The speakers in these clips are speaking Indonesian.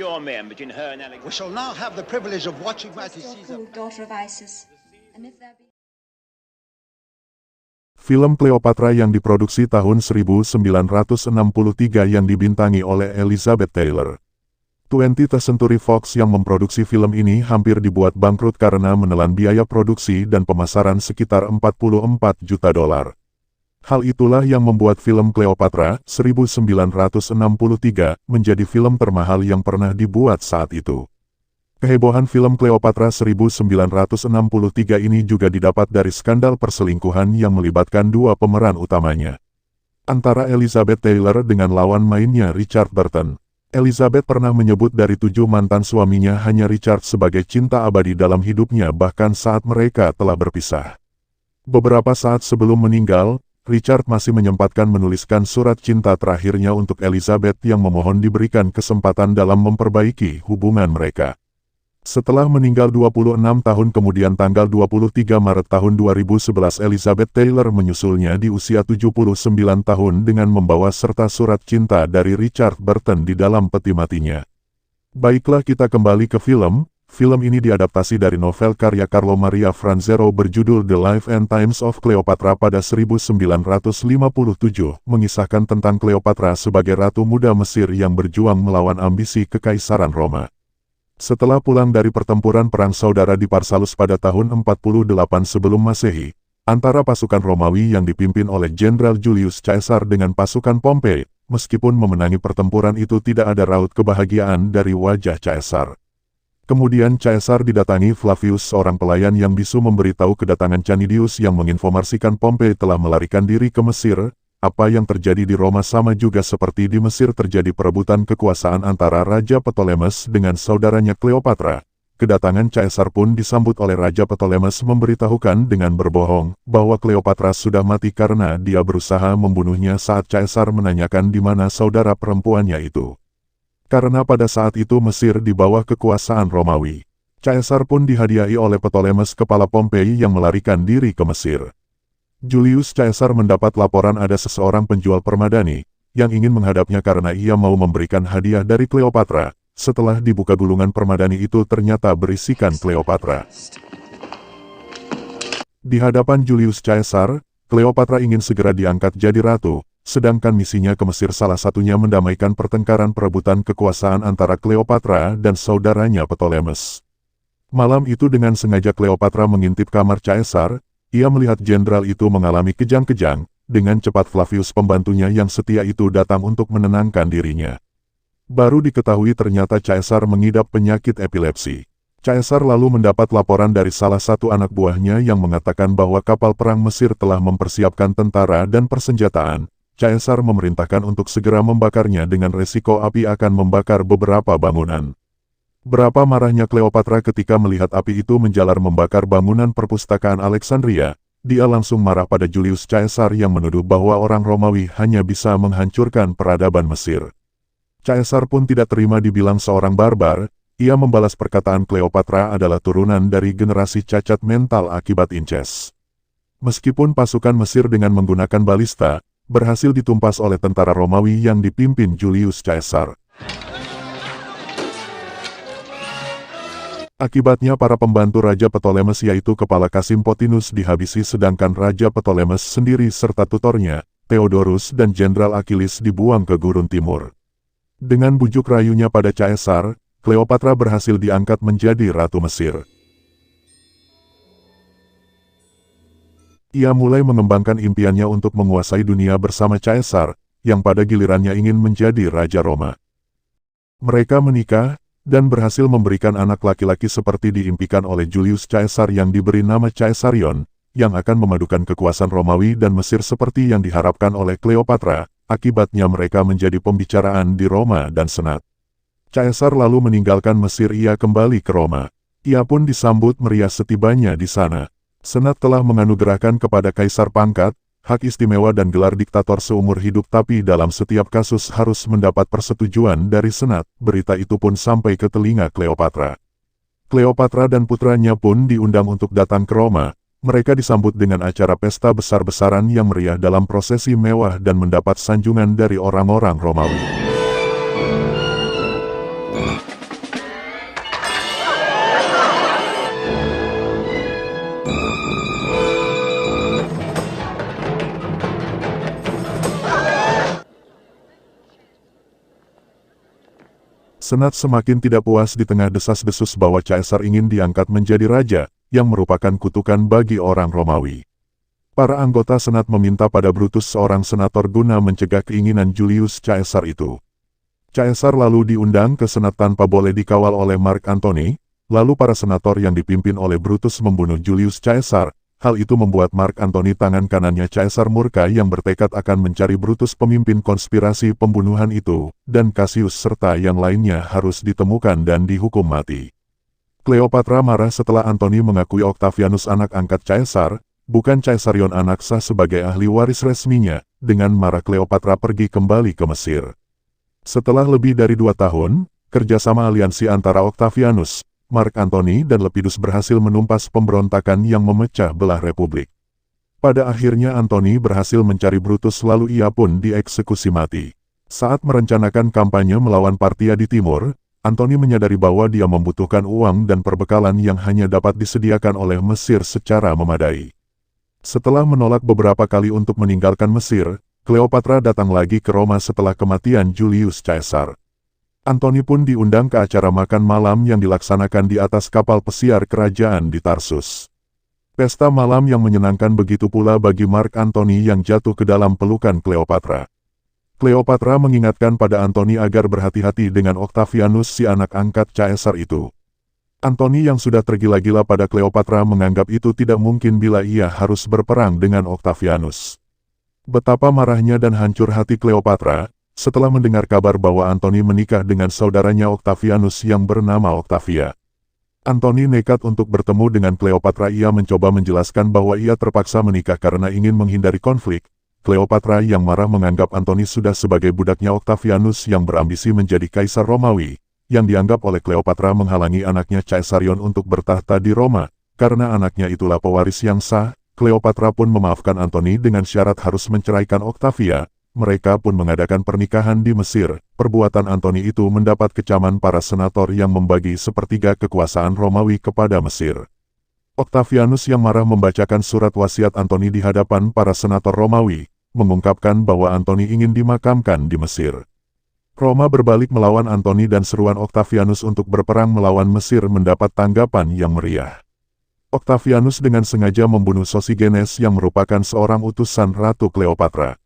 saw men between her and Alexander. We shall now have the privilege of watching Mighty Caesar. Daughter of Isis. And if there be... Film Cleopatra yang diproduksi tahun 1963 yang dibintangi oleh Elizabeth Taylor. 20th Century Fox yang memproduksi film ini hampir dibuat bangkrut karena menelan biaya produksi dan pemasaran sekitar $44 juta. Hal itulah yang membuat film Cleopatra 1963 menjadi film termahal yang pernah dibuat saat itu. Kehebohan film Cleopatra 1963 ini juga didapat dari skandal perselingkuhan yang melibatkan dua pemeran utamanya. Antara Elizabeth Taylor dengan lawan mainnya Richard Burton. Elizabeth pernah menyebut dari 7 mantan suaminya hanya Richard sebagai cinta abadi dalam hidupnya bahkan saat mereka telah berpisah. Beberapa saat sebelum meninggal, Richard masih menyempatkan menuliskan surat cinta terakhirnya untuk Elizabeth yang memohon diberikan kesempatan dalam memperbaiki hubungan mereka. Setelah meninggal 26 tahun kemudian tanggal 23 Maret tahun 2011 Elizabeth Taylor menyusulnya di usia 79 tahun dengan membawa serta surat cinta dari Richard Burton di dalam peti matinya. Baiklah kita kembali ke film. Film ini diadaptasi dari novel karya Carlo Maria Franzero berjudul The Life and Times of Cleopatra pada 1957, mengisahkan tentang Cleopatra sebagai ratu muda Mesir yang berjuang melawan ambisi kekaisaran Roma. Setelah pulang dari pertempuran Perang Saudara di Pharsalus pada tahun 48 sebelum Masehi, antara pasukan Romawi yang dipimpin oleh Jenderal Julius Caesar dengan pasukan Pompei, meskipun memenangi pertempuran itu tidak ada raut kebahagiaan dari wajah Caesar. Kemudian Caesar didatangi Flavius seorang pelayan yang bisu memberitahu kedatangan Canidius yang menginformasikan Pompei telah melarikan diri ke Mesir. Apa yang terjadi di Roma sama juga seperti di Mesir terjadi perebutan kekuasaan antara Raja Ptolemes dengan saudaranya Cleopatra. Kedatangan Caesar pun disambut oleh Raja Ptolemes memberitahukan dengan berbohong bahwa Cleopatra sudah mati karena dia berusaha membunuhnya saat Caesar menanyakan di mana saudara perempuannya itu. Karena pada saat itu Mesir di bawah kekuasaan Romawi. Caesar pun dihadiahi oleh Ptolemes kepala Pompei yang melarikan diri ke Mesir. Julius Caesar mendapat laporan ada seseorang penjual permadani yang ingin menghadapnya karena ia mau memberikan hadiah dari Cleopatra. Setelah dibuka gulungan permadani itu ternyata berisikan Cleopatra. Di hadapan Julius Caesar, Cleopatra ingin segera diangkat jadi ratu, sedangkan misinya ke Mesir salah satunya mendamaikan pertengkaran perebutan kekuasaan antara Cleopatra dan saudaranya Ptolemes. Malam itu dengan sengaja Cleopatra mengintip kamar Caesar. Ia melihat jenderal itu mengalami kejang-kejang, dengan cepat Flavius pembantunya yang setia itu datang untuk menenangkan dirinya. Baru diketahui ternyata Caesar mengidap penyakit epilepsi. Caesar lalu mendapat laporan dari salah satu anak buahnya yang mengatakan bahwa kapal perang Mesir telah mempersiapkan tentara dan persenjataan. Caesar memerintahkan untuk segera membakarnya dengan resiko api akan membakar beberapa bangunan. Berapa marahnya Cleopatra ketika melihat api itu menjalar membakar bangunan perpustakaan Alexandria. Dia langsung marah pada Julius Caesar yang menuduh bahwa orang Romawi hanya bisa menghancurkan peradaban Mesir. Caesar pun tidak terima dibilang seorang barbar. Ia membalas perkataan Cleopatra adalah turunan dari generasi cacat mental akibat inces. Meskipun pasukan Mesir dengan menggunakan balista, berhasil ditumpas oleh tentara Romawi yang dipimpin Julius Caesar. Akibatnya para pembantu Raja Ptolemes yaitu Kepala Kasim Pothinus dihabisi sedangkan Raja Ptolemes sendiri serta tutornya, Theodorus dan Jenderal Achilles dibuang ke gurun timur. Dengan bujuk rayunya pada Caesar, Cleopatra berhasil diangkat menjadi Ratu Mesir. Ia mulai mengembangkan impiannya untuk menguasai dunia bersama Caesar, yang pada gilirannya ingin menjadi Raja Roma. Mereka menikah, dan berhasil memberikan anak laki-laki seperti diimpikan oleh Julius Caesar yang diberi nama Caesarion, yang akan memadukan kekuasaan Romawi dan Mesir seperti yang diharapkan oleh Cleopatra. Akibatnya mereka menjadi pembicaraan di Roma dan Senat. Caesar lalu meninggalkan Mesir, ia kembali ke Roma. Ia pun disambut meriah setibanya di sana. Senat telah menganugerahkan kepada Kaisar pangkat, hak istimewa dan gelar diktator seumur hidup, tapi dalam setiap kasus harus mendapat persetujuan dari Senat. Berita itu pun sampai ke telinga Cleopatra. Cleopatra dan putranya pun diundang untuk datang ke Roma. Mereka disambut dengan acara pesta besar-besaran yang meriah dalam prosesi mewah dan mendapat sanjungan dari orang-orang Romawi. Senat semakin tidak puas di tengah desas-desus bahwa Caesar ingin diangkat menjadi raja, yang merupakan kutukan bagi orang Romawi. Para anggota Senat meminta pada Brutus seorang senator guna mencegah keinginan Julius Caesar itu. Caesar lalu diundang ke Senat tanpa boleh dikawal oleh Mark Antony, lalu para senator yang dipimpin oleh Brutus membunuh Julius Caesar. Hal itu membuat Mark Antony tangan kanannya Caesar murka yang bertekad akan mencari Brutus pemimpin konspirasi pembunuhan itu, dan Cassius serta yang lainnya harus ditemukan dan dihukum mati. Cleopatra marah setelah Antony mengakui Octavianus anak angkat Caesar, bukan Caesarion anak sah sebagai ahli waris resminya. Dengan marah Cleopatra pergi kembali ke Mesir. Setelah lebih dari 2 tahun, kerjasama aliansi antara Octavianus, Mark Antony dan Lepidus berhasil menumpas pemberontakan yang memecah belah Republik. Pada akhirnya Antony berhasil mencari Brutus lalu ia pun dieksekusi mati. Saat merencanakan kampanye melawan Partia di timur, Antony menyadari bahwa dia membutuhkan uang dan perbekalan yang hanya dapat disediakan oleh Mesir secara memadai. Setelah menolak beberapa kali untuk meninggalkan Mesir, Cleopatra datang lagi ke Roma setelah kematian Julius Caesar. Antony pun diundang ke acara makan malam yang dilaksanakan di atas kapal pesiar kerajaan di Tarsus. Pesta malam yang menyenangkan begitu pula bagi Mark Antony yang jatuh ke dalam pelukan Cleopatra. Cleopatra mengingatkan pada Antony agar berhati-hati dengan Octavianus si anak angkat Caesar itu. Antony yang sudah tergila-gila pada Cleopatra menganggap itu tidak mungkin bila ia harus berperang dengan Octavianus. Betapa marahnya dan hancur hati Cleopatra setelah mendengar kabar bahwa Antony menikah dengan saudaranya Octavianus yang bernama Octavia. Antony nekat untuk bertemu dengan Cleopatra. Ia mencoba menjelaskan bahwa ia terpaksa menikah karena ingin menghindari konflik. Cleopatra yang marah menganggap Antony sudah sebagai budaknya Octavianus yang berambisi menjadi kaisar Romawi, yang dianggap oleh Cleopatra menghalangi anaknya Caesarion untuk bertahta di Roma. Karena anaknya itulah pewaris yang sah, Cleopatra pun memaafkan Antony dengan syarat harus menceraikan Octavia. Mereka pun mengadakan pernikahan di Mesir. Perbuatan Antony itu mendapat kecaman para senator yang membagi sepertiga kekuasaan Romawi kepada Mesir. Octavianus yang marah membacakan surat wasiat Antony di hadapan para senator Romawi, mengungkapkan bahwa Antony ingin dimakamkan di Mesir. Roma berbalik melawan Antony dan seruan Octavianus untuk berperang melawan Mesir mendapat tanggapan yang meriah. Octavianus dengan sengaja membunuh Sosigenes yang merupakan seorang utusan Ratu Cleopatra.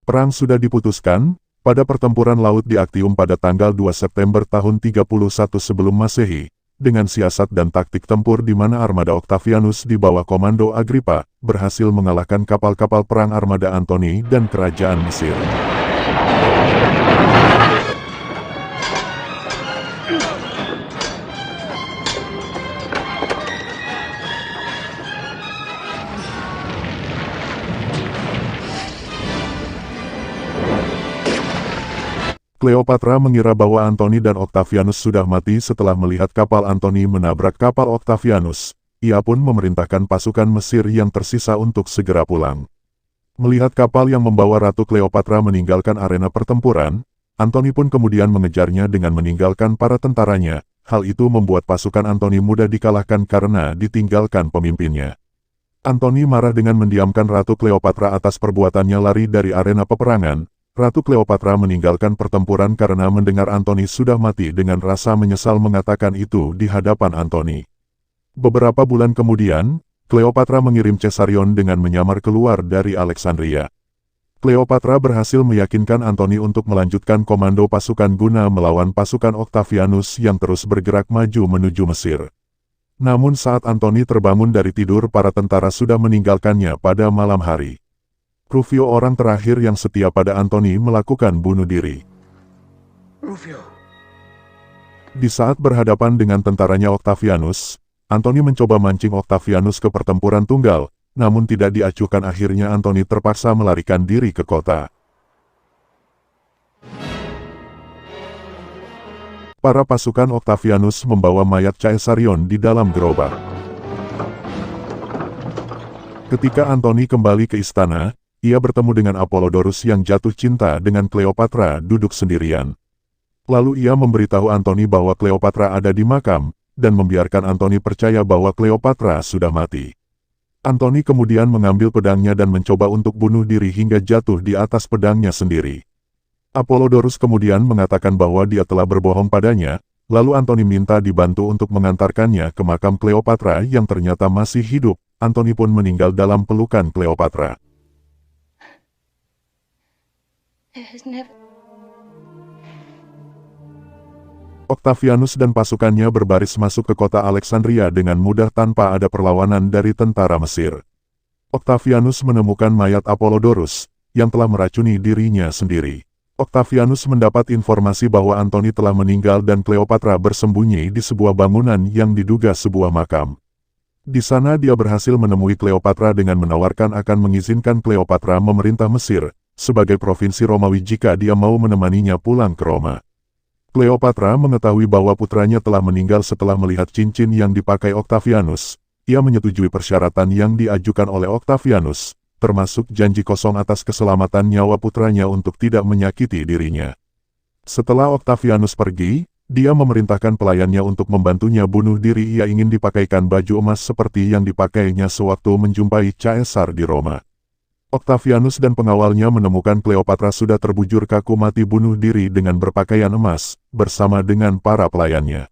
Perang sudah diputuskan, pada pertempuran laut di Actium pada tanggal 2 September tahun 31 sebelum Masehi, dengan siasat dan taktik tempur di mana armada Octavianus di bawah komando Agrippa, berhasil mengalahkan kapal-kapal perang armada Antony dan kerajaan Mesir. Cleopatra mengira bahwa Antony dan Octavianus sudah mati setelah melihat kapal Antony menabrak kapal Octavianus. Ia pun memerintahkan pasukan Mesir yang tersisa untuk segera pulang. Melihat kapal yang membawa Ratu Cleopatra meninggalkan arena pertempuran, Antony pun kemudian mengejarnya dengan meninggalkan para tentaranya. Hal itu membuat pasukan Antony mudah dikalahkan karena ditinggalkan pemimpinnya. Antony marah dengan mendiamkan Ratu Cleopatra atas perbuatannya lari dari arena peperangan. Ratu Cleopatra meninggalkan pertempuran karena mendengar Antony sudah mati. Dengan rasa menyesal mengatakan itu di hadapan Antony. Beberapa bulan kemudian, Cleopatra mengirim Caesarion dengan menyamar keluar dari Alexandria. Cleopatra berhasil meyakinkan Antony untuk melanjutkan komando pasukan guna melawan pasukan Octavianus yang terus bergerak maju menuju Mesir. Namun saat Antony terbangun dari tidur, para tentara sudah meninggalkannya pada malam hari. Rufio, orang terakhir yang setia pada Antony, melakukan bunuh diri. Rufio. Di saat berhadapan dengan tentaranya Octavianus, Antony mencoba mancing Octavianus ke pertempuran tunggal, namun tidak diacuhkan. Akhirnya Antony terpaksa melarikan diri ke kota. Para pasukan Octavianus membawa mayat Caesarion di dalam gerobak. Ketika Antony kembali ke istana, ia bertemu dengan Apollodorus yang jatuh cinta dengan Cleopatra duduk sendirian. Lalu ia memberitahu Antony bahwa Cleopatra ada di makam. dan membiarkan Antony percaya bahwa Cleopatra sudah mati. Antony kemudian mengambil pedangnya dan mencoba untuk bunuh diri hingga jatuh di atas pedangnya sendiri. Apollodorus kemudian mengatakan bahwa dia telah berbohong padanya, lalu Antony minta dibantu untuk mengantarkannya ke makam Cleopatra yang ternyata masih hidup. Antony pun meninggal dalam pelukan Cleopatra. Octavianus dan pasukannya berbaris masuk ke kota Alexandria dengan mudah tanpa ada perlawanan dari tentara Mesir. Octavianus menemukan mayat Apollodorus, yang telah meracuni dirinya sendiri. Octavianus mendapat informasi bahwa Antony telah meninggal dan Cleopatra bersembunyi di sebuah bangunan yang diduga sebuah makam. Di sana dia berhasil menemui Cleopatra dengan menawarkan akan mengizinkan Cleopatra memerintah Mesir, sebagai provinsi Romawi jika dia mau menemaninya pulang ke Roma. Cleopatra mengetahui bahwa putranya telah meninggal setelah melihat cincin yang dipakai Octavianus. Ia menyetujui persyaratan yang diajukan oleh Octavianus, termasuk janji kosong atas keselamatan nyawa putranya untuk tidak menyakiti dirinya. Setelah Octavianus pergi, dia memerintahkan pelayannya untuk membantunya bunuh diri. Ia ingin dipakaikan baju emas seperti yang dipakainya sewaktu menjumpai Caesar di Roma. Octavianus dan pengawalnya menemukan Cleopatra sudah terbujur kaku mati bunuh diri dengan berpakaian emas, bersama dengan para pelayannya.